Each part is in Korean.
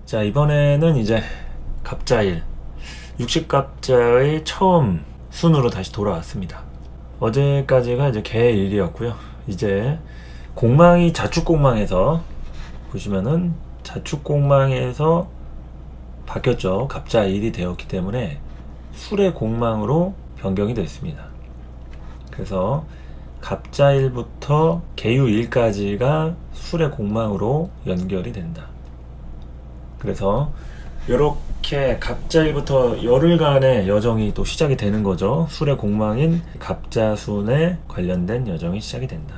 자, 이번에는 이제 갑자일 60갑자의 처음 순으로 다시 돌아왔습니다. 어제까지가 이제 개일이었고요. 이제 공망이 자축공망에서 보시면은 자축공망에서 바뀌었죠. 갑자일이 되었기 때문에 술의 공망으로 변경이 됐습니다. 그래서 갑자일부터 개유일까지가 술의 공망으로 연결이 된다. 그래서 이렇게 갑자일부터 열흘간의 여정이 또 시작이 되는 거죠. 술의 공망인 갑자순에 관련된 여정이 시작이 된다.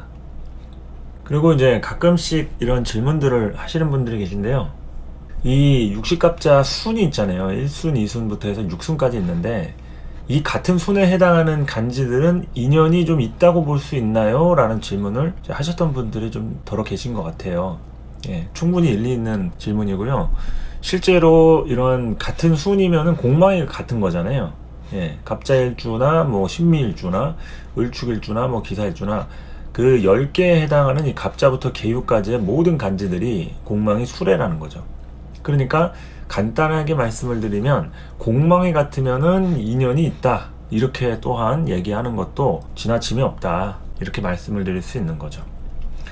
그리고 이제 가끔씩 이런 질문들을 하시는 분들이 계신데요. 이 60갑자 순이 있잖아요. 1순, 2순부터 해서 6순까지 있는데 이 같은 순에 해당하는 간지들은 인연이 좀 있다고 볼 수 있나요? 라는 질문을 하셨던 분들이 좀 덜어 계신 것 같아요. 예, 충분히 일리 있는 질문이고요. 실제로 이런 같은 순이면은 공망이 같은 거잖아요. 예, 갑자일주나 뭐 신미일주나 을축일주나 뭐 기사일주나 그 10개에 해당하는 이 갑자부터 개유까지의 모든 간지들이 공망이 수레라는 거죠. 그러니까 간단하게 말씀을 드리면 공망이 같으면은 인연이 있다. 이렇게 또한 얘기하는 것도 지나침이 없다. 이렇게 말씀을 드릴 수 있는 거죠.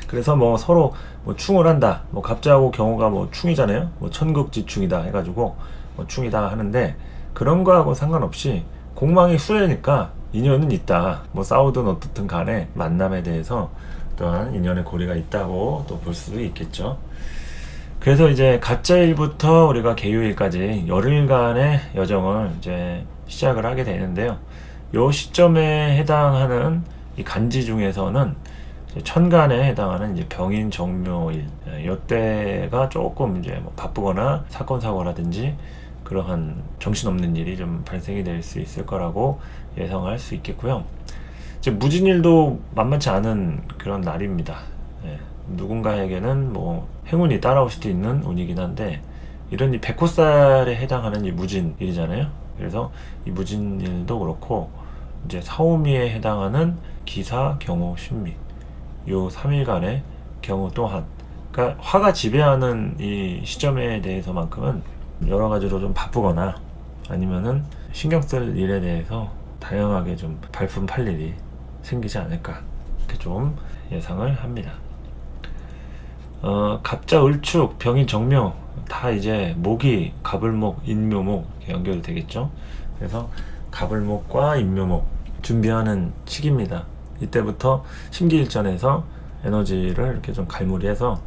그래서 뭐 서로 뭐 충을 한다. 뭐 갑자하고 경우가 뭐 충이잖아요. 뭐 천극지충이다 해가지고 뭐 충이다 하는데 그런 거하고 상관없이 공망이 수레니까 인연은 있다. 뭐 싸우든 어떻든 간에 만남에 대해서 또한 인연의 고리가 있다고 또 볼 수도 있겠죠. 그래서 이제 갑자일부터 우리가 개유일까지 열흘간의 여정을 이제 시작을 하게 되는데요. 요 시점에 해당하는 이 간지 중에서는 천간에 해당하는 이제 병인 정묘일, 이때가 조금 이제 뭐 바쁘거나 사건 사고라든지 그러한 정신없는 일이 좀 발생이 될 수 있을 거라고 예상할 수 있겠고요. 이제 무진일도 만만치 않은 그런 날입니다. 예, 누군가에게는 뭐 행운이 따라올 수도 있는 운이긴 한데 이런 이 백호살에 해당하는 이 무진일이잖아요. 그래서 이 무진일도 그렇고 이제 사오미에 해당하는 기사, 경호, 신미 요 3일간의 경우 또한 그러니까 화가 지배하는 이 시점에 대해서만큼은 여러 가지로 좀 바쁘거나 아니면은 신경 쓸 일에 대해서 다양하게 좀 발품 팔 일이 생기지 않을까 이렇게 좀 예상을 합니다. 갑자, 을축, 병인, 정묘 다 이제 목이 갑을목, 인묘목 연결이 되겠죠. 그래서 갑을목과 인묘목 준비하는 시기입니다. 이때부터 심기일전에서 에너지를 이렇게 좀 갈무리해서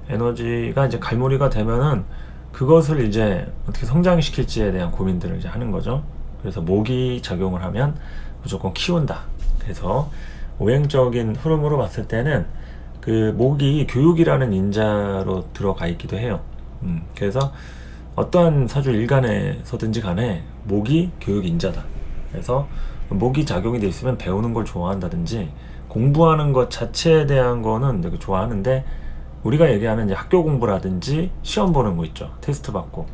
에너지가 이제 갈무리가 되면은 그것을 이제 어떻게 성장시킬지에 대한 고민들을 이제 하는 거죠. 그래서 목이 작용을 하면 무조건 키운다. 그래서 오행적인 흐름으로 봤을 때는 그 목이 교육이라는 인자로 들어가 있기도 해요. 그래서 어떠한 사주 일간에서든지 간에 목이 교육 인자다. 그래서 목이 작용이 돼 있으면 배우는 걸 좋아한다든지 공부하는 것 자체에 대한 거는 되게 좋아하는데 우리가 얘기하는 이제 학교 공부라든지 시험 보는 거 있죠. 테스트 받고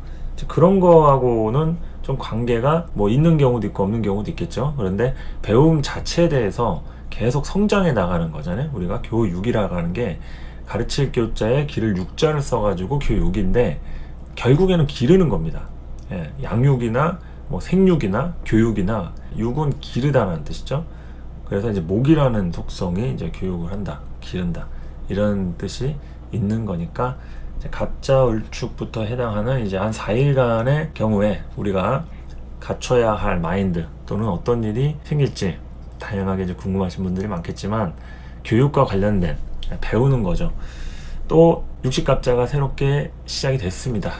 그런 거하고는 좀 관계가 뭐 있는 경우도 있고 없는 경우도 있겠죠. 그런데 배움 자체에 대해서 계속 성장해 나가는 거잖아요. 우리가 교육이라고 하는 게 가르칠 교자에 기를 육자를 써가지고 교육인데 결국에는 기르는 겁니다. 예, 양육이나 뭐 생육이나 교육이나 육은 기르다는 뜻이죠. 그래서 이제 목이라는 속성이 이제 교육을 한다, 기른다 이런 뜻이 있는 거니까 이제 갑자, 을축부터 해당하는 이제 한 4일간의 경우에 우리가 갖춰야 할 마인드 또는 어떤 일이 생길지 다양하게 이제 궁금하신 분들이 많겠지만 교육과 관련된 배우는 거죠. 또 60갑자가 새롭게 시작이 됐습니다.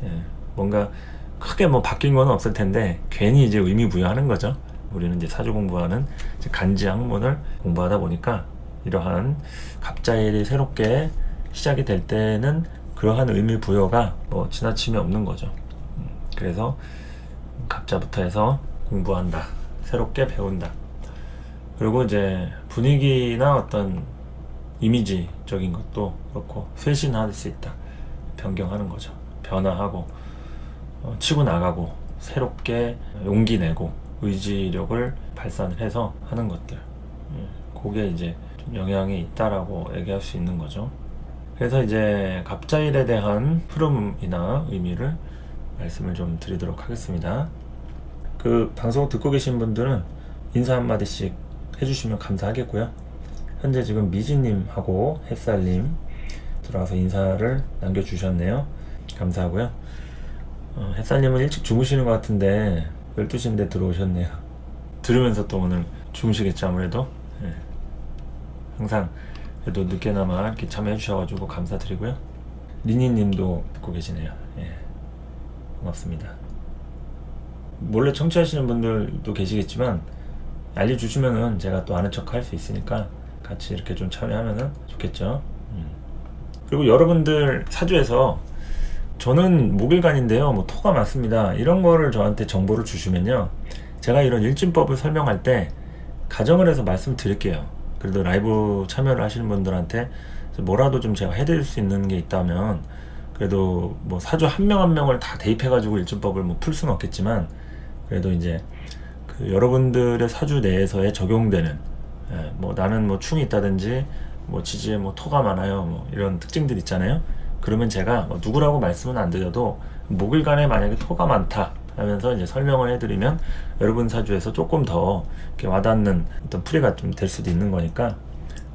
예, 뭔가 크게 뭐 바뀐 건 없을 텐데 괜히 이제 의미 부여하는 거죠. 우리는 이제 사주 공부하는 이제 간지 학문을 공부하다 보니까 이러한 갑자일이 새롭게 시작이 될 때는 그러한 의미 부여가 뭐 지나침이 없는 거죠. 그래서 갑자부터 해서 공부한다, 새롭게 배운다. 그리고 이제 분위기나 어떤 이미지적인 것도 그렇고 쇄신할 수 있다. 변경하는 거죠. 변화하고 치고 나가고 새롭게 용기 내고 의지력을 발산을 해서 하는 것들. 그게 이제 좀 영향이 있다라고 얘기할 수 있는 거죠. 그래서 이제 갑자일에 대한 흐름이나 의미를 말씀을 좀 드리도록 하겠습니다. 그 방송 듣고 계신 분들은 인사 한마디씩 해주시면 감사하겠고요. 현재 지금 미지님하고 햇살님 들어와서 인사를 남겨주셨네요. 감사하고요. 햇살님은 일찍 주무시는 것 같은데 12시인데 들어오셨네요. 들으면서 또 오늘 주무시겠죠 아무래도. 예. 항상 그래도 늦게나마 이렇게 참여해 주셔가지고 감사드리고요. 리니님도 듣고 계시네요. 예. 고맙습니다. 몰래 청취하시는 분들도 계시겠지만 알려주시면은 제가 또 아는 척 할 수 있으니까 같이 이렇게 좀 참여하면은 좋겠죠. 그리고 여러분들 사주에서 저는 목일간인데요, 뭐 토가 많습니다, 이런 거를 저한테 정보를 주시면요, 제가 이런 일진법을 설명할 때 가정을 해서 말씀드릴게요. 그래도 라이브 참여를 하시는 분들한테 뭐라도 좀 제가 해드릴 수 있는 게 있다면, 그래도 뭐 사주 한 명 한 명을 다 대입해가지고 일진법을 뭐 풀 수는 없겠지만, 그래도 이제 그 여러분들의 사주 내에서의 적용되는, 뭐 나는 뭐 충이 있다든지 뭐 지지에 뭐 토가 많아요, 뭐 이런 특징들 있잖아요. 그러면 제가 뭐 누구라고 말씀은 안 드려도 목일간에 만약에 토가 많다 하면서 이제 설명을 해드리면 여러분 사주에서 조금 더 이렇게 와닿는 어떤 풀이가 좀 될 수도 있는 거니까,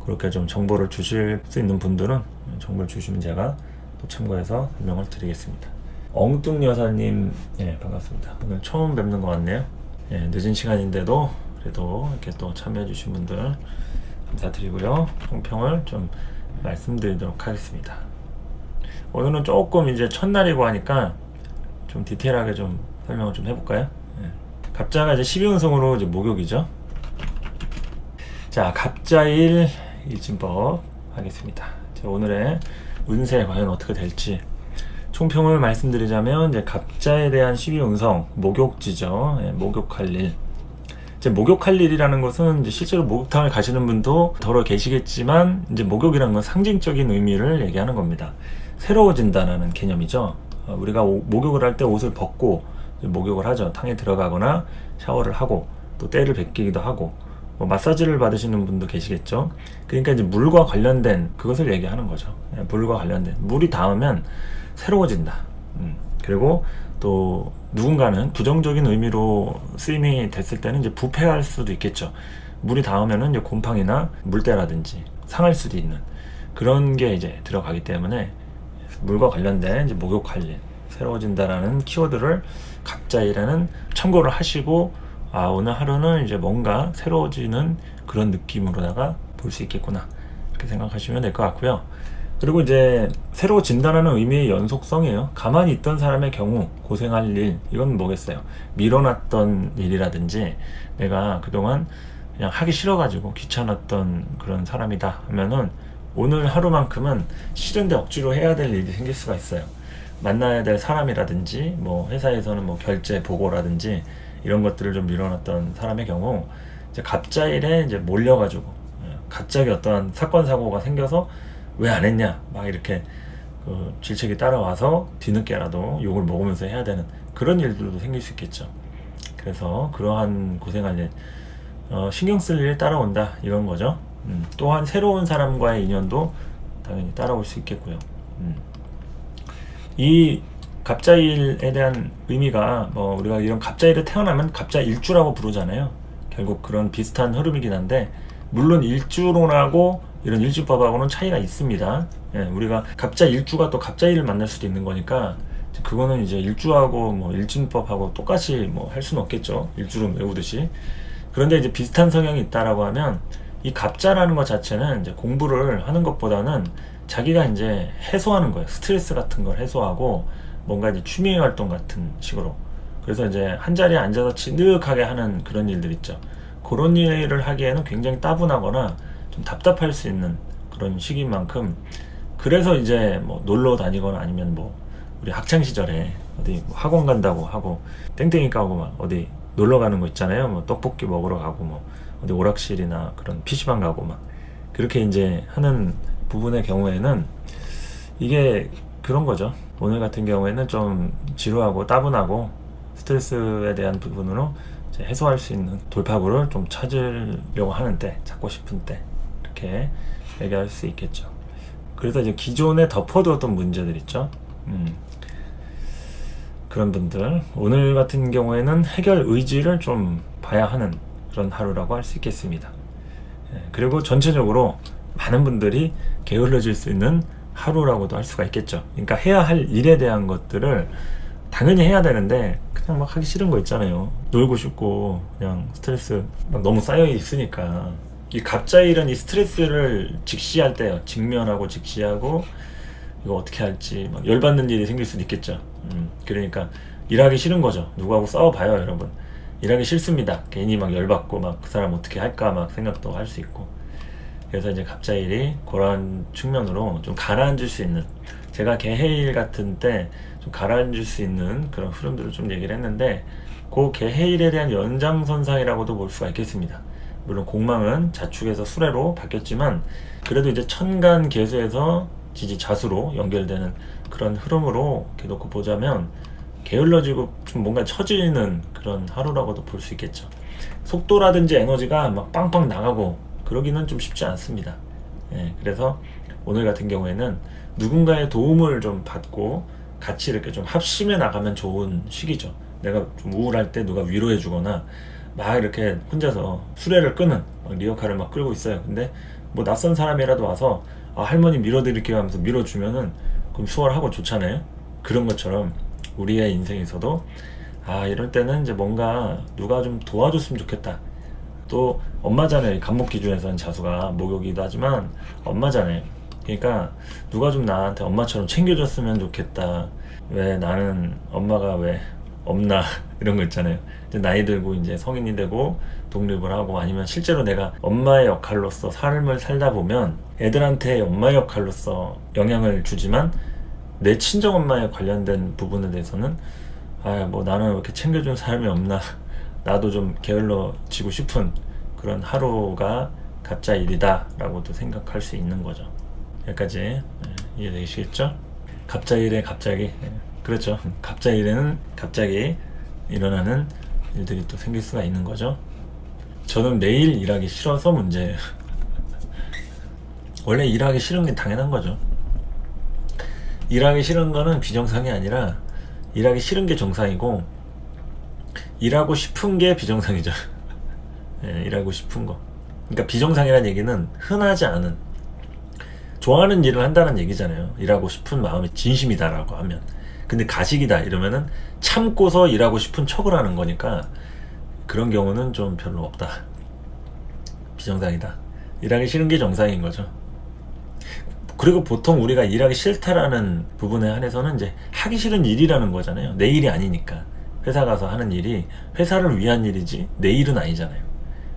그렇게 좀 정보를 주실 수 있는 분들은 정보를 주시면 제가 또 참고해서 설명을 드리겠습니다. 엉뚱 여사님, 예, 반갑습니다. 오늘 처음 뵙는 것 같네요. 예, 늦은 시간인데도 그래도 이렇게 또 참여해 주신 분들 감사드리고요. 총평을 좀 말씀드리도록 하겠습니다. 오늘은 조금 이제 첫날이고 하니까 좀 디테일하게 좀 설명을 좀 해볼까요? 예. 갑자가 이제 12운성으로 이제 목욕이죠. 자, 갑자일 일진법 하겠습니다. 자, 오늘의 운세 과연 어떻게 될지 총평을 말씀드리자면, 이제 갑자에 대한 12운성 목욕지죠. 예, 목욕할 일. 이제 목욕할 일이라는 것은 이제 실제로 목욕탕을 가시는 분도 더러 계시겠지만, 이제 목욕이라는 건 상징적인 의미를 얘기하는 겁니다. 새로워진다는 개념이죠. 우리가 목욕을 할 때 옷을 벗고 목욕을 하죠. 탕에 들어가거나 샤워를 하고 또 때를 벗기기도 하고, 뭐 마사지를 받으시는 분도 계시겠죠. 그러니까 이제 물과 관련된 그것을 얘기하는 거죠. 물과 관련된, 물이 닿으면 새로워진다. 그리고 또 누군가는 부정적인 의미로 쓰임이 됐을 때는 이제 부패할 수도 있겠죠. 물이 닿으면은 이제 곰팡이나 물때라든지 상할 수도 있는 그런 게 이제 들어가기 때문에, 물과 관련된 이제 목욕할 일, 새로워진다라는 키워드를 갑자일에는 참고를 하시고, 아, 오늘 하루는 이제 뭔가 새로워지는 그런 느낌으로다가 볼 수 있겠구나, 이렇게 생각하시면 될 것 같고요. 그리고 이제 새로워진다는 의미의 연속성이에요. 가만히 있던 사람의 경우 고생할 일, 이건 뭐겠어요? 밀어놨던 일이라든지 내가 그동안 그냥 하기 싫어가지고 귀찮았던 그런 사람이다 하면은 오늘 하루만큼은 싫은데 억지로 해야 될 일이 생길 수가 있어요. 만나야 될 사람이라든지 뭐 회사에서는 뭐 결제 보고라든지 이런 것들을 좀 밀어놨던 사람의 경우, 이제 갑자일에 이제 몰려가지고 갑자기 어떠한 사건 사고가 생겨서 왜 안 했냐 막 이렇게 질책이 따라와서 뒤늦게라도 욕을 먹으면서 해야 되는 그런 일들도 생길 수 있겠죠. 그래서 그러한 고생할 일, 신경 쓸 일이 따라온다, 이런 거죠. 또한 새로운 사람과의 인연도 당연히 따라올 수 있겠고요. 이 갑자일에 대한 의미가, 뭐 우리가 이런 갑자일에 태어나면 갑자일주라고 부르잖아요. 결국 그런 비슷한 흐름이긴 한데, 물론 일주론하고 이런 일주법하고는 차이가 있습니다. 예, 우리가 갑자일주가 또 갑자일을 만날 수도 있는 거니까 그거는 이제 일주하고 뭐 일진법하고 똑같이 뭐 할 수는 없겠죠. 일주론 외우듯이. 그런데 이제 비슷한 성향이 있다라고 하면, 이 갑자라는 것 자체는 이제 공부를 하는 것보다는 자기가 이제 해소하는 거예요. 스트레스 같은 걸 해소하고 뭔가 이제 취미 활동 같은 식으로. 그래서 이제 한 자리에 앉아서 진득하게 하는 그런 일들 있죠. 그런 일을 하기에는 굉장히 따분하거나 좀 답답할 수 있는 그런 시기인 만큼, 그래서 이제 뭐 놀러 다니거나 아니면 뭐 우리 학창 시절에 어디 뭐 학원 간다고 하고 땡땡이 까고 막 어디 놀러 가는 거 있잖아요. 뭐 떡볶이 먹으러 가고 뭐 어디 오락실이나 그런 PC방 가고 막 그렇게 이제 하는 부분의 경우에는 이게 그런 거죠. 오늘 같은 경우에는 좀 지루하고 따분하고 스트레스에 대한 부분으로 이제 해소할 수 있는 돌파구를 좀 찾으려고 하는 때, 찾고 싶은 때, 이렇게 얘기할 수 있겠죠. 그래서 이제 기존에 덮어두었던 문제들 있죠. 그런 분들, 오늘 같은 경우에는 해결 의지를 좀 봐야 하는 그런 하루라고 할 수 있겠습니다. 그리고 전체적으로 많은 분들이 게을러질 수 있는 하루라고도 할 수가 있겠죠. 그러니까 해야 할 일에 대한 것들을 당연히 해야 되는데 그냥 막 하기 싫은 거 있잖아요. 놀고 싶고 그냥 스트레스 막 너무 쌓여 있으니까. 이 갑자일은 이 스트레스를 직시할 때요. 직면하고 직시하고 이거 어떻게 할지 막 열받는 일이 생길 수도 있겠죠. 그러니까 일하기 싫은 거죠. 누구하고 싸워봐요, 여러분. 일하기 싫습니다. 괜히 막 열받고 막 그 사람 어떻게 할까 막 생각도 할 수 있고. 그래서 이제 갑자일이 그런 측면으로 좀 가라앉을 수 있는, 제가 개해일 같은 때 좀 가라앉을 수 있는 그런 흐름들을 좀 얘기를 했는데, 그 개해일에 대한 연장선상이라고도 볼 수가 있겠습니다. 물론 공망은 자축에서 수레로 바뀌었지만 그래도 이제 천간 계수에서 지지 자수로 연결되는 그런 흐름으로 이렇게 놓고 보자면 게을러지고 좀 뭔가 처지는 그런 하루라고도 볼 수 있겠죠. 속도라든지 에너지가 막 빵빵 나가고 그러기는 좀 쉽지 않습니다. 그래서 오늘 같은 경우에는 누군가의 도움을 좀 받고 같이 이렇게 좀 합심해 나가면 좋은 시기죠. 내가 좀 우울할 때 누가 위로해 주거나 막 이렇게 혼자서 수레를 끄는 리어카를 막 끌고 있어요. 근데 뭐 낯선 사람이라도 와서 할머니 밀어드릴게요 하면서 밀어주면은 그럼 수월하고 좋잖아요. 그런 것처럼 우리의 인생에서도 이럴 때는 이제 뭔가 누가 좀 도와줬으면 좋겠다. 또 엄마잖아요. 간목 기준에서는 자수가 목욕이기도 하지만 엄마잖아요. 그러니까 누가 좀 나한테 엄마처럼 챙겨줬으면 좋겠다. 왜 나는 엄마가 왜 없나 이런 거 있잖아요. 이제 나이 들고 이제 성인이 되고 독립을 하고 아니면 실제로 내가 엄마의 역할로서 삶을 살다 보면 애들한테 엄마의 역할로서 영향을 주지만 내 친정 엄마에 관련된 부분에 대해서는 뭐 나는 왜 이렇게 챙겨준 사람이 없나, 나도 좀 게을러지고 싶은 그런 하루가 갑자일이다 라고도 생각할 수 있는 거죠. 여기까지 이해되시겠죠? 갑자일에 갑자기, 그렇죠. 갑자일에는 갑자기 일어나는 일들이 또 생길 수가 있는 거죠. 저는 매일 일하기 싫어서 문제예요. 원래 일하기 싫은 게 당연한 거죠. 일하기 싫은 거는 비정상이 아니라 일하기 싫은 게 정상이고 일하고 싶은 게 비정상이죠. 일하고 싶은 거. 그러니까 비정상이라는 얘기는 흔하지 않은, 좋아하는 일을 한다는 얘기잖아요. 일하고 싶은 마음이 진심이다라고 하면. 근데 가식이다 이러면은 참고서 일하고 싶은 척을 하는 거니까 그런 경우는 좀 별로 없다. 비정상이다. 일하기 싫은 게 정상인 거죠. 그리고 보통 우리가 일하기 싫다라는 부분에 한해서는 이제 하기 싫은 일이라는 거잖아요. 내 일이 아니니까. 회사 가서 하는 일이 회사를 위한 일이지 내 일은 아니잖아요.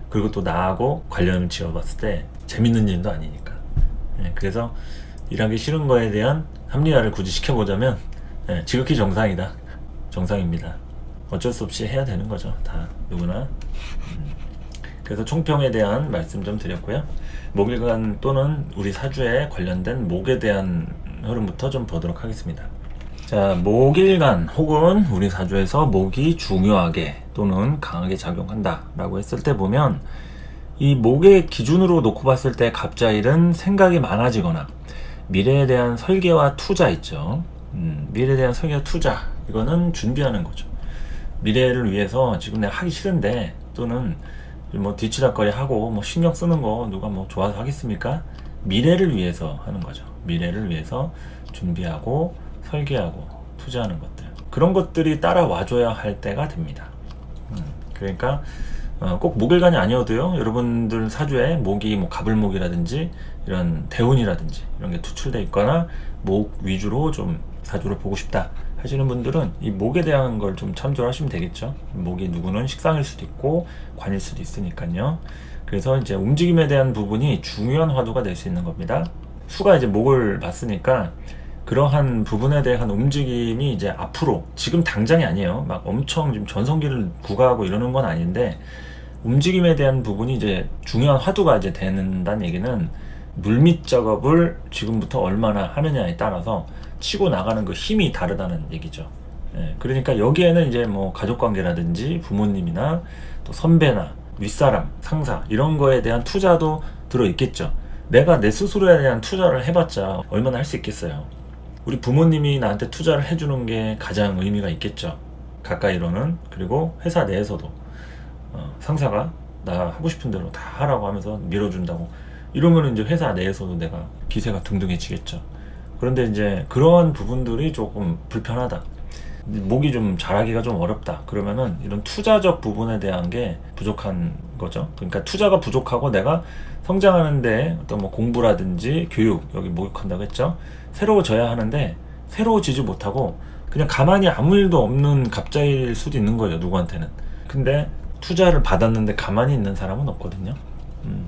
그리고 또 나하고 관련을 지어봤을 때 재밌는 일도 아니니까. 그래서 일하기 싫은 거에 대한 합리화를 굳이 시켜보자면 지극히 정상이다. 정상입니다. 어쩔 수 없이 해야 되는 거죠. 다 누구나. 그래서 총평에 대한 말씀 좀 드렸고요. 목일간 또는 우리 사주에 관련된 목에 대한 흐름부터 좀 보도록 하겠습니다. 자, 목일간 혹은 우리 사주에서 목이 중요하게 또는 강하게 작용한다 라고 했을 때 보면 이 목의 기준으로 놓고 봤을 때 갑자일은 생각이 많아지거나 미래에 대한 설계와 투자 있죠. 미래에 대한 설계와 투자, 이거는 준비하는 거죠. 미래를 위해서 지금 내가 하기 싫은데 또는 뭐 뒤치다거리 하고 뭐 신경 쓰는 거 누가 뭐 좋아서 하겠습니까? 미래를 위해서 하는 거죠. 미래를 위해서 준비하고 설계하고 투자하는 것들, 그런 것들이 따라와줘야 할 때가 됩니다. 그러니까 꼭 목일간이 아니어도요, 여러분들 사주에 목이 뭐 가불목이라든지 이런 대운이라든지 이런 게 투출되어 있거나 목 위주로 좀 사주를 보고 싶다 하시는 분들은 이 목에 대한 걸 좀 참조를 하시면 되겠죠. 목이 누구는 식상일 수도 있고 관일 수도 있으니까요. 그래서 이제 움직임에 대한 부분이 중요한 화두가 될 수 있는 겁니다. 수가 이제 목을 봤으니까 그러한 부분에 대한 움직임이 이제 앞으로, 지금 당장이 아니에요. 막 엄청 지금 전성기를 구가하고 이러는 건 아닌데 움직임에 대한 부분이 이제 중요한 화두가 이제 되는다는 얘기는 물밑 작업을 지금부터 얼마나 하느냐에 따라서 치고 나가는 그 힘이 다르다는 얘기죠. 그러니까 여기에는 이제 뭐 가족관계라든지 부모님이나 또 선배나 윗사람, 상사 이런 거에 대한 투자도 들어있겠죠. 내가 내 스스로에 대한 투자를 해봤자 얼마나 할 수 있겠어요. 우리 부모님이 나한테 투자를 해주는 게 가장 의미가 있겠죠. 가까이로는. 그리고 회사 내에서도 상사가 나 하고 싶은 대로 다 하라고 하면서 밀어준다고 이러면 이제 회사 내에서도 내가 기세가 등등해지겠죠. 그런데 이제 그러한 부분들이 조금 불편하다, 목이 좀 잘하기가 좀 어렵다, 그러면은 이런 투자적 부분에 대한 게 부족한 거죠. 그러니까 투자가 부족하고 내가 성장하는데 어떤 뭐 공부라든지 교육, 여기 목욕한다고 했죠. 새로워져야 하는데 새로워지지 못하고 그냥 가만히 아무 일도 없는 갑자일 수도 있는 거예요, 누구한테는. 근데 투자를 받았는데 가만히 있는 사람은 없거든요.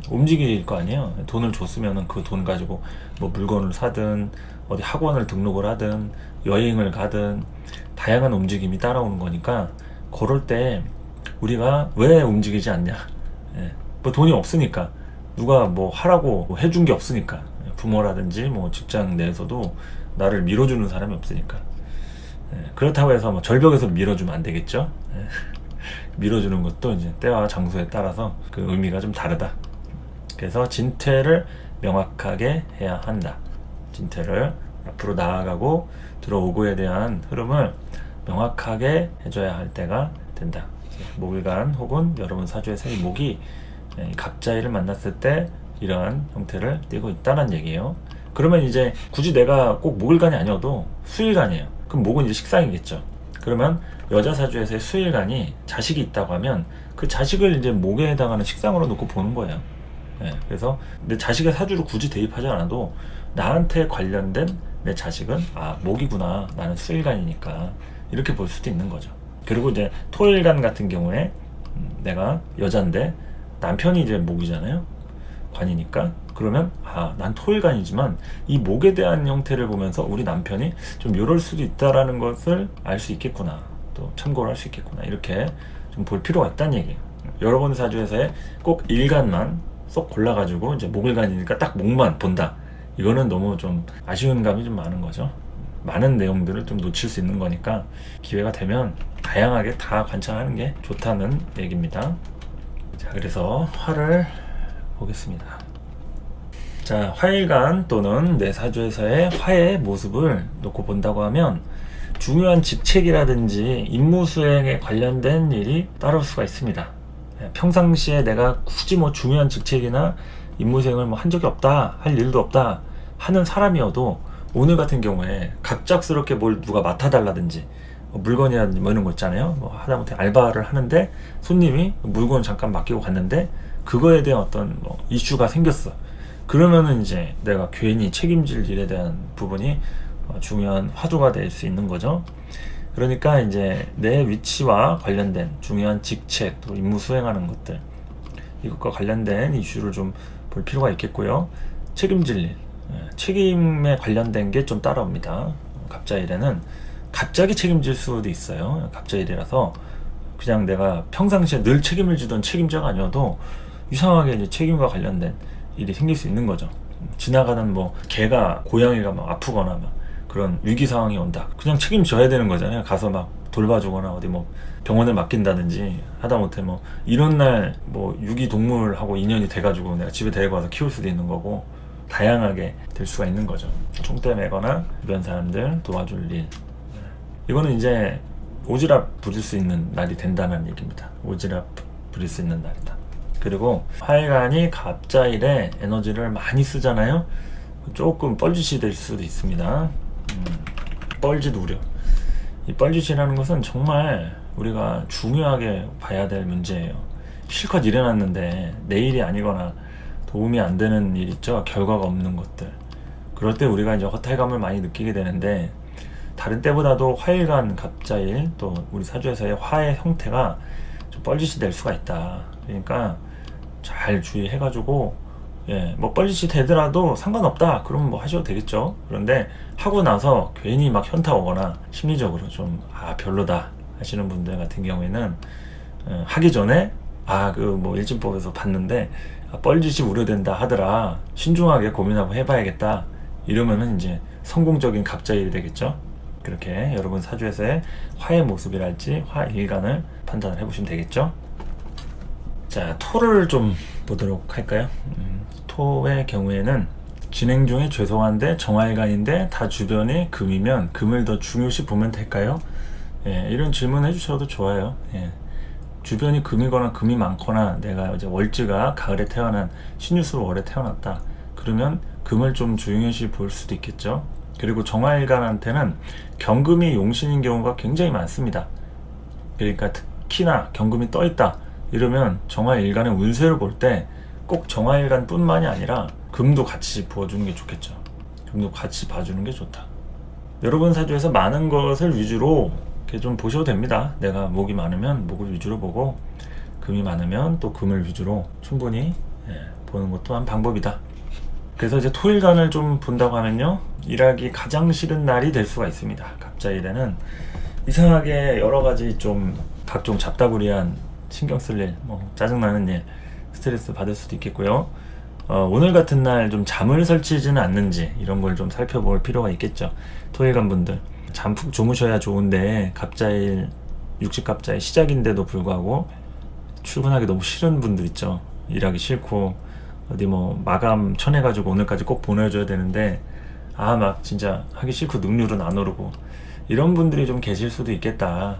움직일 거 아니에요. 돈을 줬으면 그 돈 가지고 뭐 물건을 사든 어디 학원을 등록을 하든 여행을 가든 다양한 움직임이 따라오는 거니까, 그럴 때 우리가 왜 움직이지 않냐. 뭐 돈이 없으니까, 누가 뭐 하라고 뭐 해준 게 없으니까, 부모라든지 뭐 직장 내에서도 나를 밀어주는 사람이 없으니까. 그렇다고 해서 뭐 절벽에서 밀어주면 안 되겠죠. 밀어주는 것도 이제 때와 장소에 따라서 그 의미가 좀 다르다. 그래서 진퇴를 명확하게 해야 한다. 진퇴를 앞으로 나아가고 들어오고에 대한 흐름을 명확하게 해줘야 할 때가 된다. 목일간 혹은 여러분 사주에서 이 목이 갑자일을 만났을 때 이러한 형태를 띠고 있다는 얘기예요. 그러면 이제 굳이 내가 꼭 목일간이 아니어도 수일간이에요. 그럼 목은 이제 식상이겠죠. 그러면 여자 사주에서의 수일간이 자식이 있다고 하면 그 자식을 이제 목에 해당하는 식상으로 놓고 보는 거예요. 그래서 내 자식의 사주를 굳이 대입하지 않아도 나한테 관련된 내 자식은 목이구나, 나는 수일간이니까, 이렇게 볼 수도 있는 거죠. 그리고 이제 토일간 같은 경우에 내가 여잔데 남편이 이제 목이잖아요, 관이니까. 그러면 난 토일간이지만 이 목에 대한 형태를 보면서 우리 남편이 좀 이럴 수도 있다라는 것을 알 수 있겠구나, 또 참고를 할 수 있겠구나, 이렇게 좀 볼 필요가 있다는 얘기예요. 여러분 사주에서의 꼭 일간만 쏙 골라가지고 이제 목일간이니까 딱 목만 본다, 이거는 너무 좀 아쉬운 감이 좀 많은 거죠. 많은 내용들을 좀 놓칠 수 있는 거니까 기회가 되면 다양하게 다 관찰하는 게 좋다는 얘기입니다. 자, 그래서 화를 보겠습니다. 자, 화일간 또는 내 사주에서의 화의 모습을 놓고 본다고 하면 중요한 직책이라든지 임무 수행에 관련된 일이 따라올 수가 있습니다. 평상시에 내가 굳이 뭐 중요한 직책이나 임무 수행을 뭐 한 적이 없다, 할 일도 없다 하는 사람이어도 오늘 같은 경우에 갑작스럽게 뭘 누가 맡아달라든지 물건이라든지 뭐 이런 거 있잖아요. 뭐 하다못해 알바를 하는데 손님이 물건 잠깐 맡기고 갔는데 그거에 대한 어떤 뭐 이슈가 생겼어. 그러면은 이제 내가 괜히 책임질 일에 대한 부분이 중요한 화두가 될 수 있는 거죠. 그러니까 이제 내 위치와 관련된 중요한 직책, 또 임무 수행하는 것들, 이것과 관련된 이슈를 좀 볼 필요가 있겠고요. 책임질 일, 책임에 관련된 게 좀 따라옵니다. 갑자일에는 갑자기 책임질 수도 있어요. 갑자일이라서 그냥 내가 평상시에 늘 책임을 지던 책임자가 아니어도 이상하게 이제 책임과 관련된 일이 생길 수 있는 거죠. 지나가는 뭐 개가, 고양이가 막 아프거나 막 그런 위기 상황이 온다, 그냥 책임져야 되는 거잖아요. 가서 막 돌봐주거나 어디 뭐 병원을 맡긴다든지 하다못해 뭐 이런 날 뭐 유기동물하고 인연이 돼가지고 내가 집에 데리고 와서 키울 수도 있는 거고, 다양하게 될 수가 있는 거죠. 총대 매거나 주변 사람들 도와줄 일, 이거는 이제 오지랖 부릴 수 있는 날이 된다는 얘기입니다. 오지랖 부릴 수 있는 날이다. 그리고 화일간이 갑자일에 에너지를 많이 쓰잖아요. 조금 뻘짓이 될 수도 있습니다. 뻘짓 우려. 이 뻘짓이라는 것은 정말 우리가 중요하게 봐야 될 문제예요. 실컷 일해놨는데 내일이 아니거나 도움이 안 되는 일 있죠. 결과가 없는 것들. 그럴 때 우리가 이제 허탈감을 많이 느끼게 되는데, 다른 때보다도 화일간 갑자일, 또 우리 사주에서의 화의 형태가 좀 뻘짓이 될 수가 있다. 그러니까 잘 주의해가지고, 뭐 뻘짓이 되더라도 상관없다, 그러면 뭐 하셔도 되겠죠. 그런데 하고 나서 괜히 막 현타 오거나 심리적으로 좀 별로다 하시는 분들 같은 경우에는 하기 전에 그 뭐 일진법에서 봤는데 뻘짓이 우려된다 하더라, 신중하게 고민하고 해봐야겠다, 이러면은 이제 성공적인 갑자일이 되겠죠. 그렇게 여러분 사주에서의 화의 모습이랄지 화일간을 판단을 해보시면 되겠죠. 자, 토를 좀 보도록 할까요? 토의 경우에는 진행 중에 죄송한데 정화일간인데 다 주변에 금이면 금을 더 중요시 보면 될까요? 예, 이런 질문 해주셔도 좋아요. 예. 주변이 금이거나 금이 많거나 내가 이제 월지가 가을에 태어난 신유수로 월에 태어났다. 그러면 금을 좀 중요시 볼 수도 있겠죠. 그리고 정화일간한테는 경금이 용신인 경우가 굉장히 많습니다. 그러니까 특히나 경금이 떠있다 이러면 정화일간의 운세를 볼 때 꼭 정화일간 뿐만이 아니라 금도 같이 부어주는 게 좋겠죠. 금도 같이 봐주는 게 좋다. 여러분 사주에서 많은 것을 위주로 이렇게 좀 보셔도 됩니다. 내가 목이 많으면 목을 위주로 보고 금이 많으면 또 금을 위주로 충분히 보는 것도 한 방법이다. 그래서 이제 토일간을 좀 본다고 하면요, 일하기 가장 싫은 날이 될 수가 있습니다. 갑자일에는 이상하게 여러 가지 좀 각종 잡다구리한 신경 쓸 일, 짜증나는 일, 스트레스 받을 수도 있겠고요. 오늘 같은 날 좀 잠을 설치지는 않는지 이런 걸 좀 살펴볼 필요가 있겠죠. 토일간 분들 잠 푹 주무셔야 좋은데 갑자일 육식갑자의 시작인데도 불구하고 출근하기 너무 싫은 분들 있죠. 일하기 싫고 어디 마감 쳐내가지고 오늘까지 꼭 보내줘야 되는데 막 진짜 하기 싫고 능률은 안 오르고 이런 분들이 좀 계실 수도 있겠다,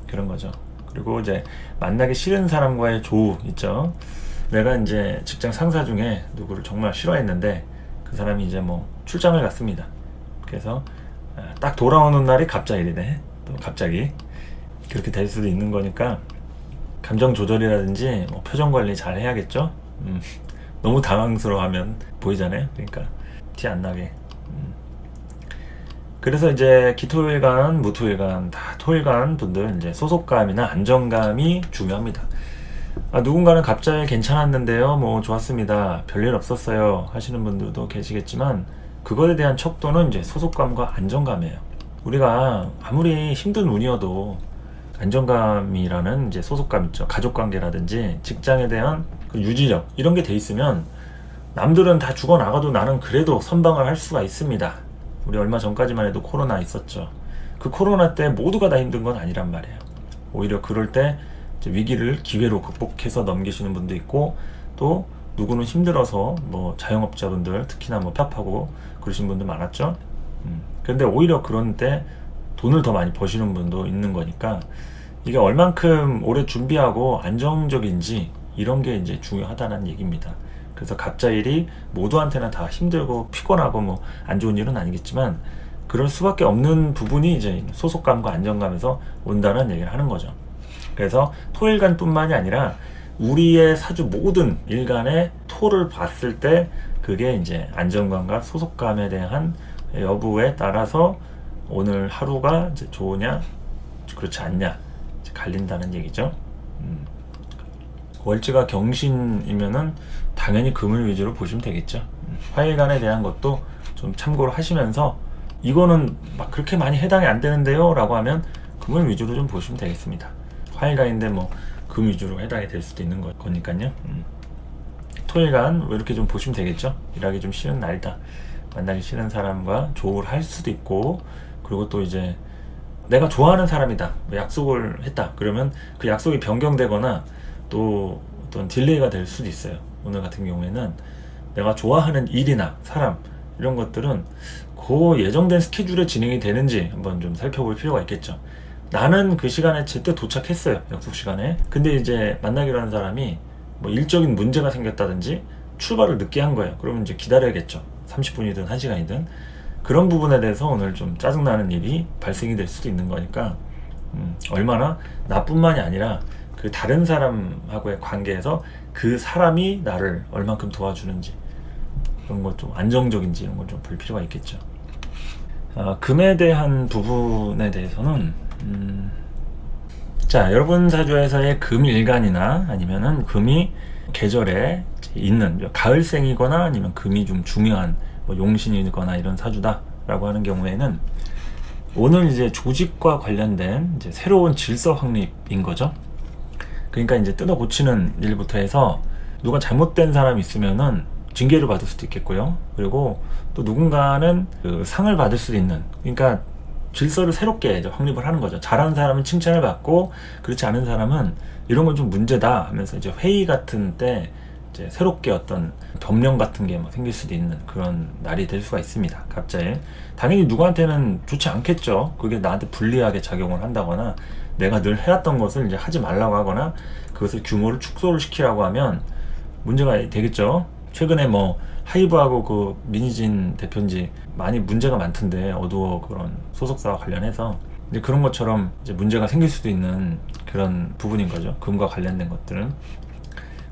그런 거죠. 그리고 이제 만나기 싫은 사람과의 조우 있죠. 내가 이제 직장 상사 중에 누구를 정말 싫어했는데 그 사람이 이제 출장을 갔습니다. 그래서 딱 돌아오는 날이 갑자일이네. 또 갑자기 그렇게 될 수도 있는 거니까 감정 조절이라든지 표정 관리 잘 해야겠죠. 너무 당황스러워하면 보이잖아요. 그러니까 티 안 나게. 그래서 이제 기토일간, 무토일간, 다 토일간 분들 이제 소속감이나 안정감이 중요합니다. 누군가는 갑자기 괜찮았는데요, 좋았습니다, 별일 없었어요 하시는 분들도 계시겠지만 그것에 대한 척도는 이제 소속감과 안정감이에요. 우리가 아무리 힘든 운이어도 안정감이라는 이제 소속감 있죠. 가족관계라든지 직장에 대한 그 유지력 이런 게 돼 있으면 남들은 다 죽어나가도 나는 그래도 선방을 할 수가 있습니다. 우리 얼마 전까지만 해도 코로나 있었죠. 그 코로나 때 모두가 다 힘든 건 아니란 말이에요. 오히려 그럴 때 위기를 기회로 극복해서 넘기시는 분도 있고, 또 누구는 힘들어서 자영업자분들 특히나 폐업하고 그러신 분들 많았죠. 근데 오히려 그런 때 돈을 더 많이 버시는 분도 있는 거니까 이게 얼만큼 오래 준비하고 안정적인지 이런 게 이제 중요하다는 얘기입니다. 그래서 갑자일이 모두한테는 다 힘들고 피곤하고 안 좋은 일은 아니겠지만 그럴 수밖에 없는 부분이 이제 소속감과 안정감에서 온다는 얘기를 하는 거죠. 그래서 토일간 뿐만이 아니라 우리의 사주 모든 일간의 토를 봤을 때 그게 이제 안정감과 소속감에 대한 여부에 따라서 오늘 하루가 이제 좋으냐 그렇지 않냐 이제 갈린다는 얘기죠. 월지가 경신이면은 당연히 금을 위주로 보시면 되겠죠. 화일간에 대한 것도 좀 참고를 하시면서 이거는 그렇게 많이 해당이 안 되는데요 라고 하면 금을 위주로 좀 보시면 되겠습니다. 화일간인데 금 위주로 해당이 될 수도 있는 거니까요. 토일간 이렇게 좀 보시면 되겠죠. 일하기 좀 싫은 날이다, 만나기 싫은 사람과 조우를 할 수도 있고, 그리고 또 이제 내가 좋아하는 사람이다, 약속을 했다 그러면 그 약속이 변경되거나 또 어떤 딜레이가 될 수도 있어요. 오늘 같은 경우에는 내가 좋아하는 일이나 사람 이런 것들은 그 예정된 스케줄에 진행이 되는지 한번 좀 살펴볼 필요가 있겠죠. 나는 그 시간에 제때 도착했어요, 약속 시간에. 근데 이제 만나기로 한 사람이 일적인 문제가 생겼다든지 출발을 늦게 한 거예요. 그러면 이제 기다려야겠죠. 30분이든 1시간이든. 그런 부분에 대해서 오늘 좀 짜증나는 일이 발생이 될 수도 있는 거니까 얼마나 나뿐만이 아니라 그 다른 사람하고의 관계에서 그 사람이 나를 얼만큼 도와주는지 이런 것 좀 안정적인지 이런 걸 좀 볼 필요가 있겠죠. 금에 대한 부분에 대해서는 자, 여러분 사주에서의 금일간이나 아니면은 금이 계절에 있는 가을생이거나 아니면 금이 좀 중요한 용신이거나 이런 사주다 라고 하는 경우에는 오늘 이제 조직과 관련된 이제 새로운 질서 확립인 거죠. 그러니까 이제 뜯어 고치는 일부터 해서 누가 잘못된 사람이 있으면은 징계를 받을 수도 있겠고요. 그리고 또 누군가는 그 상을 받을 수도 있는, 그러니까 질서를 새롭게 이제 확립을 하는 거죠. 잘하는 사람은 칭찬을 받고 그렇지 않은 사람은 이런 건 좀 문제다 하면서 이제 회의 같은 때 이제 새롭게 어떤 변명 같은 게 뭐 생길 수도 있는 그런 날이 될 수가 있습니다. 갑자일. 당연히 누구한테는 좋지 않겠죠. 그게 나한테 불리하게 작용을 한다거나 내가 늘 해왔던 것을 이제 하지 말라고 하거나 그것을 규모를 축소를 시키라고 하면 문제가 되겠죠. 최근에 뭐 하이브하고 그 민희진 대표인지 많이 문제가 많던데, 어두워 그런 소속사와 관련해서 이제 그런 것처럼 이제 문제가 생길 수도 있는 그런 부분인 거죠. 금과 관련된 것들은.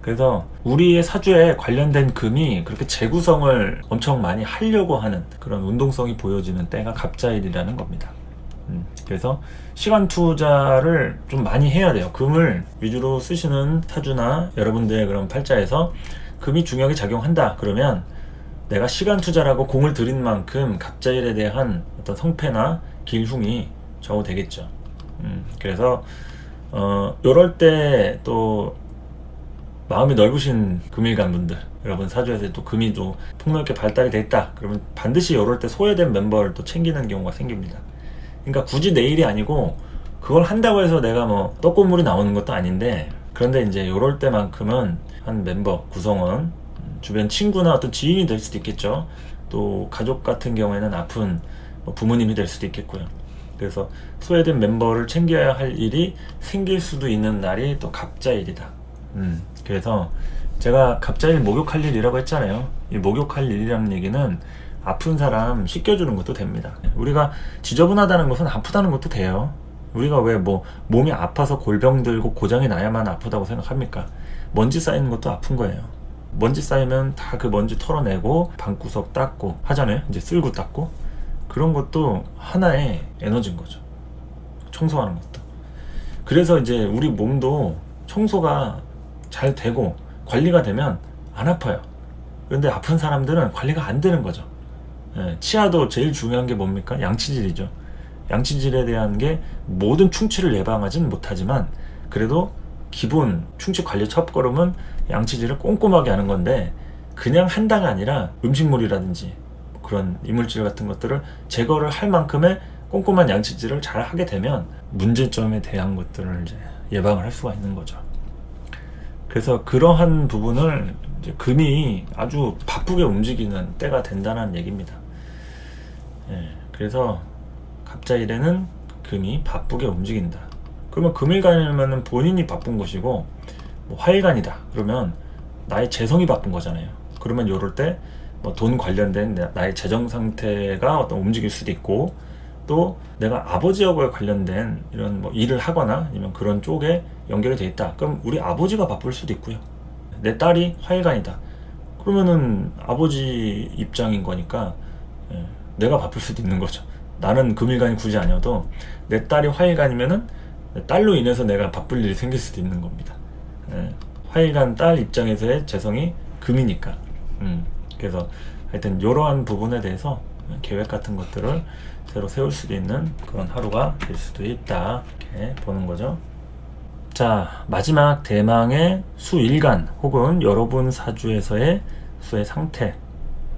그래서 우리의 사주에 관련된 금이 그렇게 재구성을 엄청 많이 하려고 하는 그런 운동성이 보여지는 때가 갑자일이라는 겁니다. 그래서 시간 투자를 좀 많이 해야 돼요. 금을 위주로 쓰시는 사주나 여러분들의 그런 팔자에서 금이 중요하게 작용한다 그러면 내가 시간 투자라고 공을 들인 만큼 갑자일에 대한 어떤 성패나 길흉이 좌우되겠죠. 그래서 요럴 때 또 마음이 넓으신 금일간 분들, 여러분 사주에서 또 금이 또 폭넓게 발달이 돼 있다 그러면 반드시 요럴 때 소외된 멤버를 또 챙기는 경우가 생깁니다. 그러니까 굳이 내 일이 아니고 그걸 한다고 해서 내가 뭐 떡고물이 나오는 것도 아닌데, 그런데 이제 요럴 때만큼은 한 멤버, 구성원, 주변 친구나 어떤 지인이 될 수도 있겠죠. 또 가족 같은 경우에는 아픈 뭐 부모님이 될 수도 있겠고요. 그래서 소외된 멤버를 챙겨야 할 일이 생길 수도 있는 날이 또 갑자일이다. 그래서 제가 갑자일 목욕할 일이라고 했잖아요. 이 목욕할 일이라는 얘기는 아픈 사람 씻겨주는 것도 됩니다. 우리가 지저분하다는 것은 아프다는 것도 돼요. 우리가 왜 뭐 몸이 아파서 골병 들고 고장이 나야만 아프다고 생각합니까? 먼지 쌓이는 것도 아픈 거예요. 먼지 쌓이면 다 그 먼지 털어내고 방구석 닦고 하잖아요. 이제 쓸고 닦고. 그런 것도 하나의 에너지인 거죠. 청소하는 것도. 그래서 이제 우리 몸도 청소가 잘 되고 관리가 되면 안 아파요. 그런데 아픈 사람들은 관리가 안 되는 거죠. 치아도 제일 중요한 게 뭡니까? 양치질이죠. 양치질에 대한 게 모든 충치를 예방하진 못하지만 그래도 기본 충치 관리 첫걸음은 양치질을 꼼꼼하게 하는 건데, 그냥 한다가 아니라 음식물이라든지 그런 이물질 같은 것들을 제거를 할 만큼의 꼼꼼한 양치질을 잘 하게 되면 문제점에 대한 것들을 이제 예방을 할 수가 있는 거죠. 그래서 그러한 부분을 이제 금이 아주 바쁘게 움직이는 때가 된다는 얘기입니다. 그래서 갑자일에는 금이 바쁘게 움직인다. 그러면 금일간이면 본인이 바쁜 것이고, 뭐 화일간이다 그러면 나의 재성이 바쁜 거잖아요. 그러면 요럴 때 뭐 돈 관련된 나의 재정 상태가 어떤 움직일 수도 있고, 또 내가 아버지하고 관련된 이런 뭐 일을 하거나 아니면 그런 쪽에 연결이 돼 있다. 그럼 우리 아버지가 바쁠 수도 있고요. 내 딸이 화일간이다. 그러면은 아버지 입장인 거니까 내가 바쁠 수도 있는 거죠. 나는 금일간이 굳이 아니어도 내 딸이 화일간이면은 딸로 인해서 내가 바쁠 일이 생길 수도 있는 겁니다. 화일간 딸 입장에서의 재성이 금이니까. 그래서 하여튼 이러한 부분에 대해서 계획 같은 것들을 새로 세울 수도 있는 그런 하루가 될 수도 있다, 이렇게 보는 거죠. 자, 마지막 대망의 수일간 혹은 여러분 사주에서의 수의 상태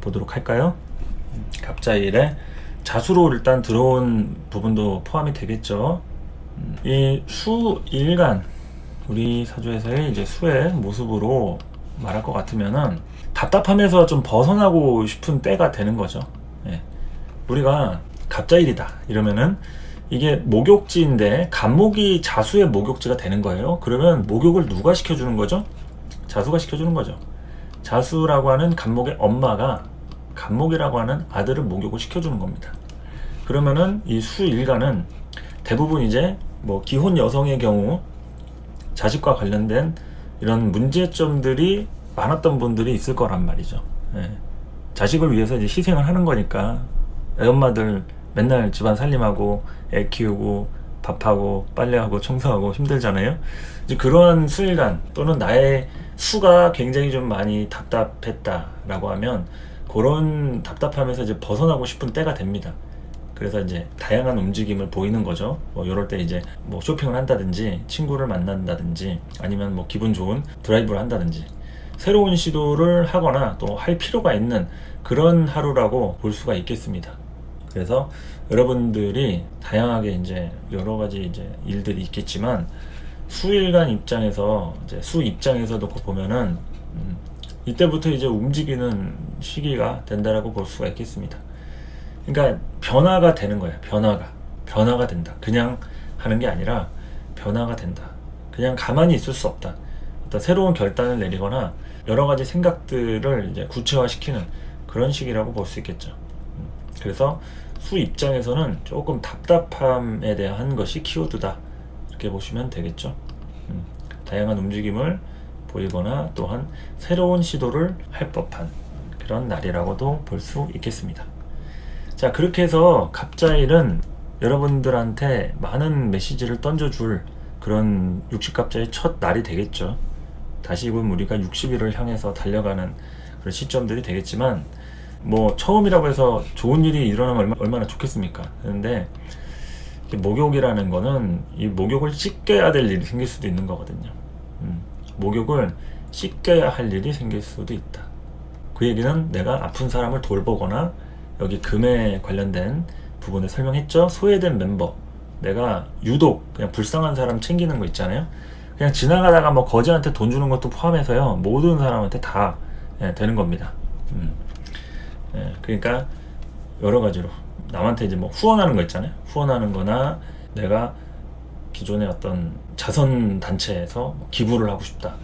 보도록 할까요? 갑자일에 자수로 일단 들어온 부분도 포함이 되겠죠. 이 수일간, 우리 사주에서의 이제 수의 모습으로 말할 것 같으면은 답답함에서 좀 벗어나고 싶은 때가 되는 거죠. 우리가 갑자일이다 이러면은 이게 목욕지인데 간목이 자수의 목욕지가 되는 거예요. 그러면 목욕을 누가 시켜주는 거죠? 자수가 시켜주는 거죠. 자수라고 하는 간목의 엄마가 간목이라고 하는 아들을 목욕을 시켜주는 겁니다. 그러면은 이 수일간은 대부분 이제 뭐 기혼 여성의 경우 자식과 관련된 이런 문제점들이 많았던 분들이 있을 거란 말이죠. 자식을 위해서 이제 희생을 하는 거니까 애엄마들 맨날 집안 살림하고 애 키우고 밥하고 빨래하고 청소하고 힘들잖아요. 이제 그러한 수일간 또는 나의 수가 굉장히 좀 많이 답답했다라고 하면 그런 답답함에서 이제 벗어나고 싶은 때가 됩니다. 그래서 이제 다양한 움직임을 보이는 거죠. 뭐 이럴 때 이제 뭐 쇼핑을 한다든지 친구를 만난다든지 아니면 뭐 기분 좋은 드라이브를 한다든지 새로운 시도를 하거나 또 할 필요가 있는 그런 하루라고 볼 수가 있겠습니다. 그래서 여러분들이 다양하게 이제 여러 가지 이제 일들이 있겠지만 수일간 입장에서 이제 수 입장에서도 보면은 이때부터 이제 움직이는 시기가 된다라고 볼 수가 있겠습니다. 그러니까 변화가 되는 거예요. 변화가 된다. 그냥 하는 게 아니라 변화가 된다. 그냥 가만히 있을 수 없다. 어떤 새로운 결단을 내리거나 여러 가지 생각들을 이제 구체화시키는 그런 시기라고 볼 수 있겠죠. 그래서 수 입장에서는 조금 답답함에 대한 것이 키워드다. 이렇게 보시면 되겠죠. 다양한 움직임을 보이거나 또한 새로운 시도를 할 법한 그런 날이라고도 볼 수 있겠습니다. 자, 그렇게 해서 갑자일은 여러분들한테 많은 메시지를 던져줄 그런 60갑자의 첫 날이 되겠죠. 다시금 우리가 60일을 향해서 달려가는 그런 시점들이 되겠지만, 뭐 처음이라고 해서 좋은 일이 일어나면 얼마나 좋겠습니까? 그런데 목욕이라는 거는 이 목욕을 씻겨야 될 일이 생길 수도 있는 거거든요. 목욕을 씻겨야 할 일이 생길 수도 있다. 그 얘기는 내가 아픈 사람을 돌보거나, 여기 금에 관련된 부분을 설명했죠. 소외된 멤버, 내가 유독 그냥 불쌍한 사람 챙기는 거 있잖아요. 그냥 지나가다가 뭐 거지한테 돈 주는 것도 포함해서요, 모든 사람한테 다 되는 겁니다. 그러니까 여러 가지로 남한테 이제 뭐 후원하는 거 있잖아요. 후원하는 거나 내가 기존의 어떤 자선 단체에서 뭐 기부를 하고 싶다,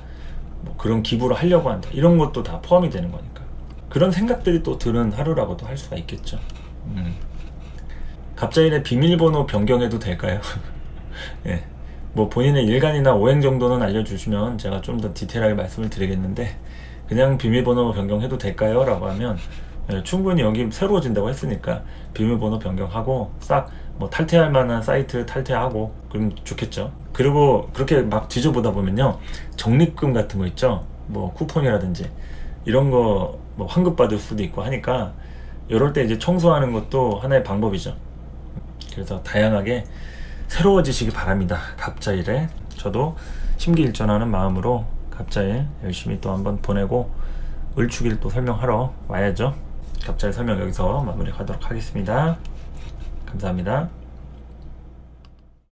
뭐 그런 기부를 하려고 한다, 이런 것도 다 포함이 되는 거니까 그런 생각들이 또 드는 하루라고도 할 수가 있겠죠. 갑자일의 비밀번호 변경해도 될까요? 예. 뭐 본인의 일간이나 오행 정도는 알려주시면 제가 좀 더 디테일하게 말씀을 드리겠는데, 그냥 비밀번호 변경해도 될까요? 라고 하면 충분히 여기 새로워진다고 했으니까 비밀번호 변경하고 싹 뭐 탈퇴할 만한 사이트 탈퇴하고 그럼 좋겠죠. 그리고 그렇게 막 뒤져보다 보면요, 적립금 같은 거 있죠. 뭐 쿠폰이라든지 이런 거 뭐 환급 받을 수도 있고 하니까, 이럴 때 이제 청소하는 것도 하나의 방법이죠. 그래서 다양하게 새로워지시기 바랍니다. 갑자일에 저도 심기일전하는 마음으로 갑자일 열심히 또 한번 보내고 을축일 또 설명하러 와야죠. 갑자일 설명 여기서 마무리하도록 하겠습니다. 감사합니다.